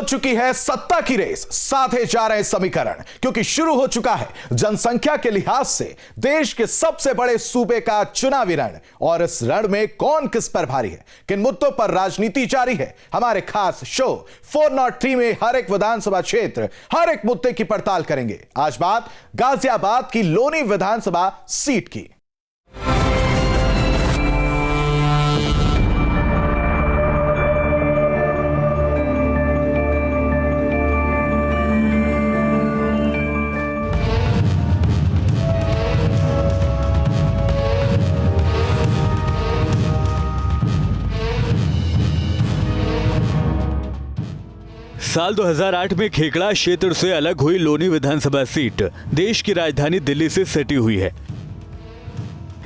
हो चुकी है सत्ता की रेस, साधे जा रहे समीकरण, क्योंकि शुरू हो चुका है जनसंख्या के लिहाज से देश के सबसे बड़े सूबे का चुनावी रण। और इस रण में कौन किस पर भारी है, किन मुद्दों पर राजनीति जारी है। हमारे खास शो 403 में हर एक विधानसभा क्षेत्र, हर एक मुद्दे की पड़ताल करेंगे। आज बात गाजियाबाद की लोनी विधानसभा सीट की। साल 2008 में खेकड़ा क्षेत्र से अलग हुई लोनी विधानसभा सीट देश की राजधानी दिल्ली से सटी हुई है।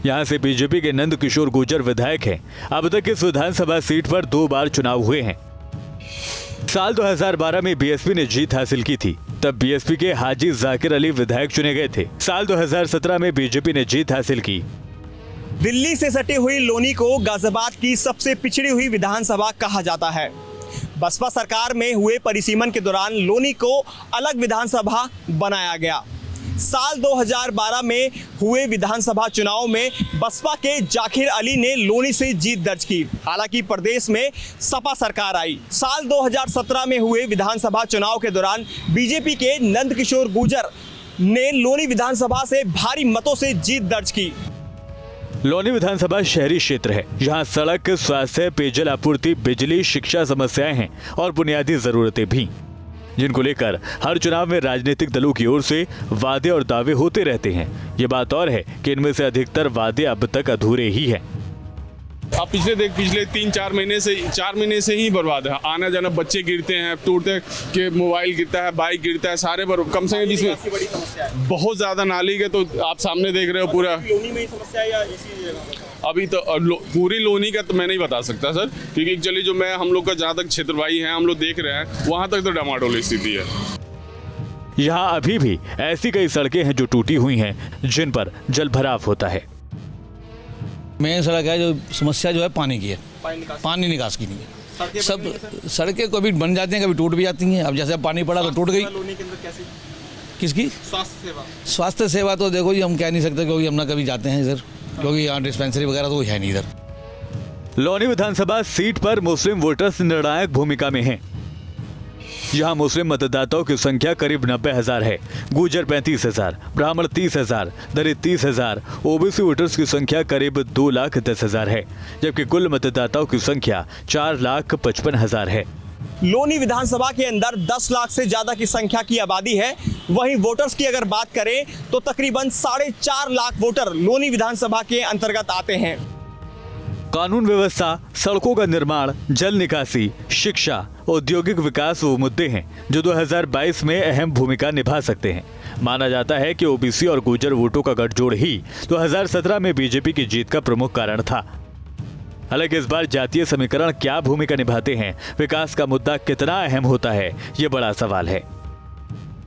यहां से बीजेपी के नंद किशोर गुर्जर विधायक हैं। अब तक इस विधानसभा सीट पर 2 बार चुनाव हुए हैं। साल 2012 में बीएसपी ने जीत हासिल की थी, तब बीएसपी के हाजी जाकिर अली विधायक चुने गए थे। साल 2017 में बीजेपी ने जीत हासिल की। दिल्ली से सटी हुई लोनी को गाजियाबाद की सबसे पिछड़ी हुई विधानसभा कहा जाता है। बसपा सरकार में हुए परिसीमन के दौरान लोनी को अलग विधानसभा बनाया गया। साल 2012 में हुए विधानसभा चुनाव में बसपा के जाकिर अली ने लोनी से जीत दर्ज की। हालांकि प्रदेश में सपा सरकार आई। साल 2017 में हुए विधानसभा चुनाव के दौरान बीजेपी के नंद किशोर गुर्जर ने लोनी विधानसभा से भारी मतों से जीत दर्ज की। लोनी विधानसभा शहरी क्षेत्र है, जहां सड़क, स्वास्थ्य, पेयजल आपूर्ति, बिजली, शिक्षा समस्याएं हैं और बुनियादी जरूरतें भी, जिनको लेकर हर चुनाव में राजनीतिक दलों की ओर से वादे और दावे होते रहते हैं। ये बात और है कि इनमें से अधिकतर वादे अब तक अधूरे ही हैं। अब पिछले 3-4 महीने से ही बर्बाद है। आना जाना, बच्चे गिरते हैं, टूटते के, मोबाइल गिरता है, बाइक गिरता है, सारे कम से कम जिसमें बहुत ज्यादा नाली के, तो आप सामने देख रहे हो पूरा। लोनी में ही समस्या है या इसी जगह? अभी तो पूरी लोनी का तो मैं नहीं बता सकता सर, क्योंकि चलिए जो मैं हम लोग का जहाँ तक क्षेत्रवाही है, हम लोग देख रहे हैं, वहाँ तक तो डमाडोल स्थिति है। यहाँ अभी भी ऐसी कई सड़कें हैं जो टूटी हुई हैं, जिन पर जल भराव होता है। मेन सड़क है, जो समस्या जो है पानी की है, पानी निकास की नहीं है। सब सड़कें कभी बन जाती हैं, कभी टूट भी जाती हैं। अब जैसे पानी पड़ा तो टूट गई। लोनी के अंदर कैसी किसकी स्वास्थ्य सेवा तो देखो जी, हम कह नहीं सकते, क्योंकि हम ना कभी जाते हैं इधर, क्योंकि यहाँ डिस्पेंसरी वगैरह तो है नहीं इधर। लोनी विधानसभा सीट पर मुस्लिम वोटर्स निर्णायक भूमिका में हैं। यहाँ मुस्लिम मतदाताओं की संख्या करीब 90,000 है। गुर्जर 35,000, ब्राह्मण 30,000, दलित 30,000, ओबीसी वोटर्स की संख्या करीब 2,10,000 है, जबकि कुल मतदाताओं की संख्या 4,55,000 है। लोनी विधानसभा के अंदर 10 लाख से ज्यादा की संख्या की आबादी है। वहीं वोटर्स की अगर बात करें तो तकरीबन 4.5 लाख वोटर लोनी विधानसभा के अंतर्गत आते हैं। कानून व्यवस्था, सड़कों का निर्माण, जल निकासी, शिक्षा, औद्योगिक विकास वो मुद्दे हैं जो 2022 में अहम भूमिका निभा सकते हैं। माना जाता है कि ओबीसी और गुर्जर वोटों का गठजोड़ ही 2017 में बीजेपी की जीत का प्रमुख कारण था। हालांकि इस बार जातीय समीकरण क्या भूमिका निभाते हैं, विकास का मुद्दा कितना अहम होता है, ये बड़ा सवाल है।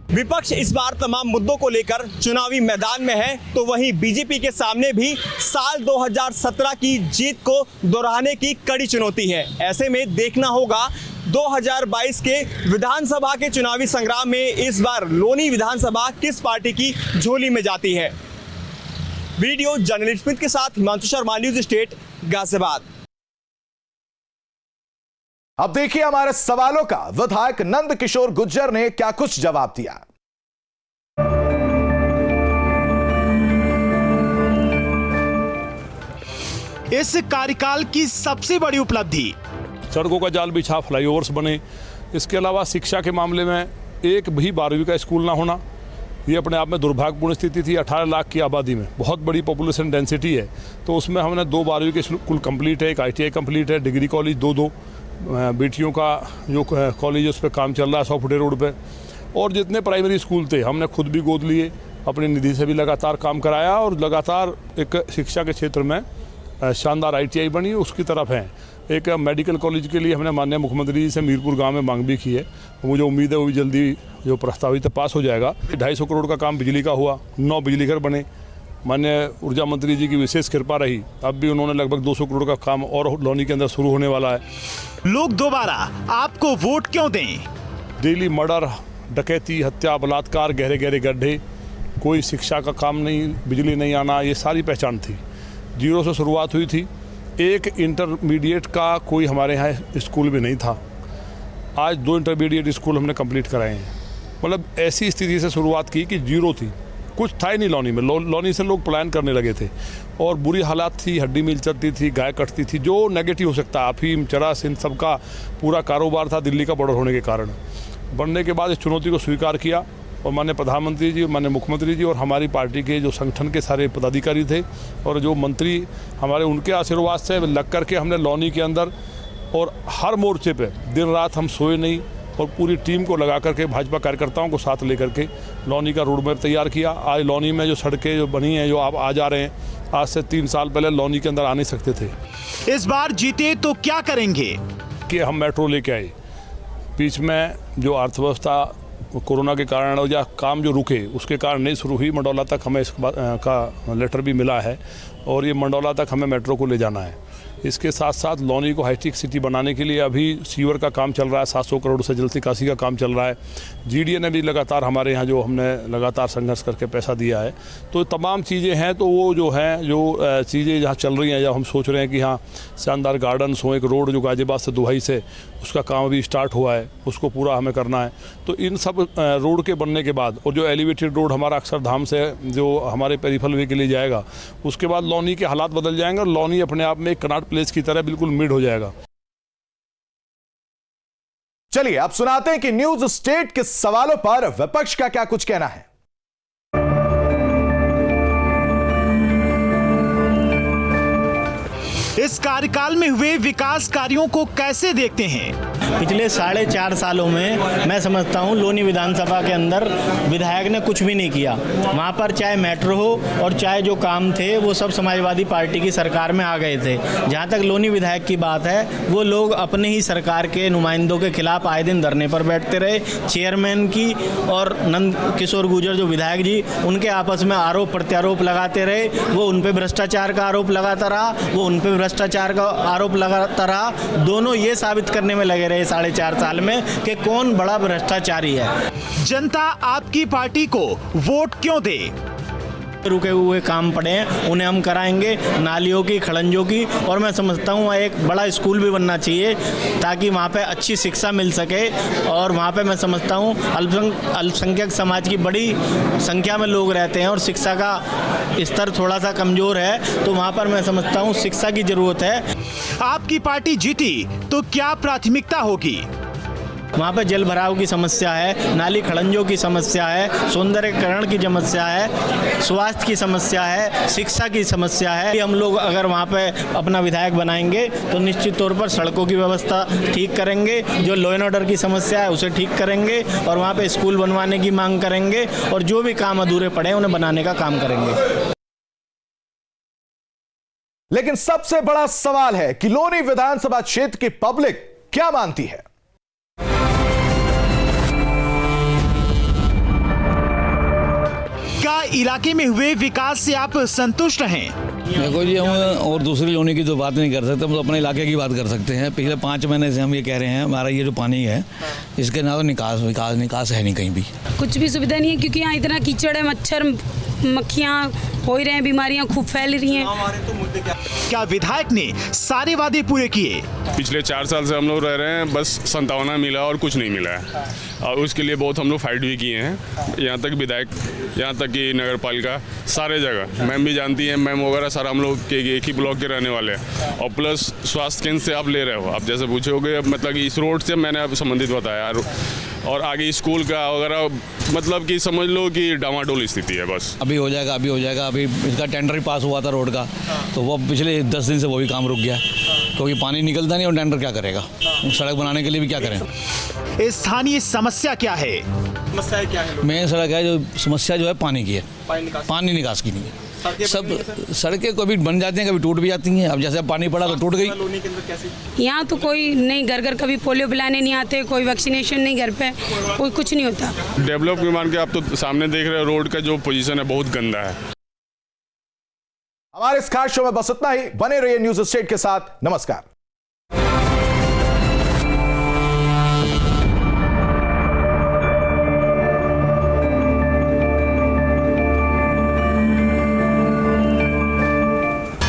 विपक्ष इस बार तमाम मुद्दों को लेकर चुनावी मैदान में है, तो वहीं बीजेपी के सामने भी साल 2017 की जीत को दोहराने की कड़ी चुनौती है। ऐसे में देखना होगा 2022 के विधानसभा के चुनावी संग्राम में इस बार लोनी विधानसभा किस पार्टी की झोली में जाती है। वीडियो जर्नलिस्ट स्मिथ के साथ हिमांशु शर्मा, न्यूज़ स्टेट, गाजियाबाद। अब देखिए हमारे सवालों का विधायक नंद किशोर गुर्जर ने क्या कुछ जवाब दिया। इस कार्यकाल की सबसे बड़ी उपलब्धि, सड़कों का जाल बिछा, फ्लाईओवर्स बने। इसके अलावा शिक्षा के मामले में एक भी 12वीं का स्कूल ना होना, ये अपने आप में दुर्भाग्यपूर्ण स्थिति थी। 18 लाख की आबादी में बहुत बड़ी पॉपुलेशन डेंसिटी है, तो उसमें हमने 2 12वीं के स्कूल कंप्लीट है, एक ITI कंप्लीट है, डिग्री कॉलेज 2 बेटियों का जो कॉलेज उस पर काम चल रहा है 100 फुटे रोड पे। और जितने प्राइमरी स्कूल थे हमने खुद भी गोद लिए, अपनी निधि से भी लगातार काम कराया, और लगातार एक शिक्षा के क्षेत्र में शानदार ITI बनी, उसकी तरफ है। एक मेडिकल कॉलेज के लिए हमने माननीय मुख्यमंत्री जी से मीरपुर गांव में मांग भी की है। मुझे उम्मीद है वो भी जल्दी जो प्रस्तावित है पास हो जाएगा। 250 करोड़ का काम बिजली का हुआ, 9 बिजली घर बने। माननीय ऊर्जा मंत्री जी की विशेष कृपा रही, अब भी उन्होंने लगभग 200 करोड़ का काम और लोनी के अंदर शुरू होने वाला है। लोग दोबारा आपको वोट क्यों दें? डेली मर्डर, डकैती, हत्या, बलात्कार, गहरे गहरे गड्ढे, कोई शिक्षा का काम नहीं, बिजली नहीं आना, ये सारी पहचान थी। 0 से शुरुआत हुई थी। एक इंटरमीडिएट का कोई हमारे यहाँ स्कूल भी नहीं था। आज 2 इंटरमीडिएट स्कूल हमने कंप्लीट कराए हैं। मतलब ऐसी स्थिति से शुरुआत की कि 0 थी, कुछ था ही नहीं लौनी में। लौनी से लोग पलायन करने लगे थे और बुरी हालात थी, हड्डी मिल चलती थी, गाय कटती थी, जो नेगेटिव हो सकता है। अफीम, चरस, इन सब का पूरा कारोबार था दिल्ली का बॉर्डर होने के कारण। बनने के बाद इस चुनौती को स्वीकार किया और माननीय प्रधानमंत्री जी, माननीय मुख्यमंत्री जी और हमारी पार्टी के जो संगठन के सारे पदाधिकारी थे और जो मंत्री हमारे, उनके आशीर्वाद से लग करके हमने लौनी के अंदर और हर मोर्चे पे दिन रात हम सोए नहीं और पूरी टीम को लगा करके, भाजपा कार्यकर्ताओं को साथ लेकर के लौनी का रोड मैप तैयार किया। आज लौनी में जो सड़कें जो बनी हैं, जो आप आ जा रहे हैं, आज से 3 साल पहले लौनी के अंदर आ नहीं सकते थे। इस बार जीते तो क्या करेंगे? कि हम मेट्रो लेके आए। बीच में जो अर्थव्यवस्था कोरोना के कारण और या काम जो रुके उसके कारण नहीं शुरू हुई, मंडौला तक हमें इस का लेटर भी मिला है और ये मंडौला तक हमें मेट्रो को ले जाना है। इसके साथ साथ लौनी को हाईटेक सिटी बनाने के लिए अभी सीवर का काम चल रहा है, 700 करोड़ से जल निकासी का काम चल रहा है। जीडीए ने भी लगातार हमारे यहाँ जो हमने लगातार संघर्ष करके पैसा दिया है। तो तमाम चीज़ें हैं, तो वो जो हैं जो चीज़ें जहाँ चल रही हैं, जब हम सोच रहे हैं कि हाँ शानदार गार्डन्स हो, एक रोड जो गाजियाबाद से दुबई से, उसका काम अभी स्टार्ट हुआ है, उसको पूरा हमें करना है। तो इन सब रोड के बनने के बाद और जो एलिवेटेड रोड हमारा अक्षरधाम से जो हमारे पेरिफेरल वे के लिए जाएगा, उसके बाद लौनी के हालात बदल जाएंगे और लौनी अपने आप में एक कनॉट प्लेस की तरह बिल्कुल मिड हो जाएगा। चलिए अब सुनाते हैं कि न्यूज स्टेट के सवालों पर विपक्ष का क्या कुछ कहना है। इस कार्यकाल में हुए विकास कार्यों को कैसे देखते हैं? पिछले 4.5 सालों में मैं समझता हूं लोनी विधानसभा के अंदर विधायक ने कुछ भी नहीं किया। वहां पर चाहे मेट्रो हो और चाहे जो काम थे वो सब समाजवादी पार्टी की सरकार में आ गए थे। जहां तक लोनी विधायक की बात है, वो लोग अपने ही सरकार के नुमाइंदों के खिलाफ आए दिन धरने पर बैठते रहे। चेयरमैन की और नंद किशोर गुर्जर जो विधायक जी, उनके आपस में आरोप प्रत्यारोप लगाते रहे। वो उन पर भ्रष्टाचार का आरोप लगाता रहा, वो उन पर भ्रष्टाचार का आरोप लगाता रहा। दोनों ये साबित करने में लगे रहे 4.5 साल में कि कौन बड़ा भ्रष्टाचारी है। जनता आपकी पार्टी को वोट क्यों दे? रुके हुए काम पड़े हैं, उन्हें हम कराएंगे, नालियों की, खड़ंजों की, और मैं समझता हूँ एक बड़ा स्कूल भी बनना चाहिए ताकि वहाँ पे अच्छी शिक्षा मिल सके। और वहाँ पे मैं समझता हूँ अल्पसंख्यक समाज की बड़ी संख्या में लोग रहते हैं और शिक्षा का स्तर थोड़ा सा कमज़ोर है, तो वहाँ पर मैं समझता हूँ शिक्षा की ज़रूरत है। आपकी पार्टी जीती तो क्या प्राथमिकता होगी? वहाँ पे जल भराव की समस्या है, नाली खड़ंजों की समस्या है, सौंदर्यीकरण की समस्या है, स्वास्थ्य की समस्या है, शिक्षा की समस्या है। हम लोग अगर वहाँ पे अपना विधायक बनाएंगे तो निश्चित तौर पर सड़कों की व्यवस्था ठीक करेंगे, जो लॉ एंड ऑर्डर की समस्या है उसे ठीक करेंगे और वहाँ पे स्कूल बनवाने की मांग करेंगे और जो भी काम अधूरे पड़े हैं उन्हें बनाने का काम करेंगे। लेकिन सबसे बड़ा सवाल है कि लोनी विधानसभा क्षेत्र की पब्लिक क्या मानती है। क्या इलाके में हुए विकास से आप संतुष्ट हैं? देखो जी, हम और दूसरी लोनी की तो बात नहीं कर सकते, हम तो अपने इलाके की बात कर सकते हैं। पिछले 5 महीने से हम ये कह रहे हैं, हमारा ये जो पानी है इसके ना तो निकास है नहीं कहीं भी। कुछ भी सुविधा नहीं है क्योंकि यहाँ इतना कीचड़ है, मच्छर मक्खियाँ हो ही रहे हैं, बीमारियाँ खूब फैल रही हैं। क्या विधायक ने सारे वादे पूरे किए? पिछले 4 साल से हम लोग रह रहे हैं, बस 57 मिला और कुछ नहीं मिला है और उसके लिए बहुत हम लोग फाइट भी किए हैं। यहाँ तक विधायक, यहाँ तक कि नगर पालिका, सारे जगह मैम भी जानती हैं, मैम वगैरह सारा हम लोग के एक ही ब्लॉक के रहने वाले हैं। और प्लस स्वास्थ्य केंद्र से आप ले रहे हो, आप जैसे पूछोगे, मतलब कि इस रोड से मैंने आप संबंधित बताया और आगे स्कूल का वगैरह, मतलब कि समझ लो कि डामाडोल स्थिति है। बस अभी हो जाएगा, अभी हो जाएगा। अभी इसका टेंडर ही पास हुआ था रोड का, तो वो पिछले 10 दिन से वो भी काम रुक गया क्योंकि पानी निकलता नहीं और टेंडर क्या करेगा, सड़क बनाने के लिए भी क्या करें। स्थानीय समस्या क्या है? समस्या क्या है? मेन सड़क है, जो समस्या जो है पानी की है, पानी निकास की नहीं है। सब सड़कें कभी बन जाती हैं, कभी टूट भी जाती हैं। अब जैसे पानी पड़ा तो टूट गई। यहाँ तो कोई नहीं, घर घर कभी पोलियो पिलाने नहीं आते, कोई वैक्सीनेशन नहीं घर पे, कोई कुछ नहीं होता। डेवलप के मान के आप तो सामने देख रहे हो, रोड का जो पोजीशन है बहुत गंदा है। हमारे इस खास शो में बस इतना ही। बने रहिए न्यूज स्टेट के साथ। नमस्कार।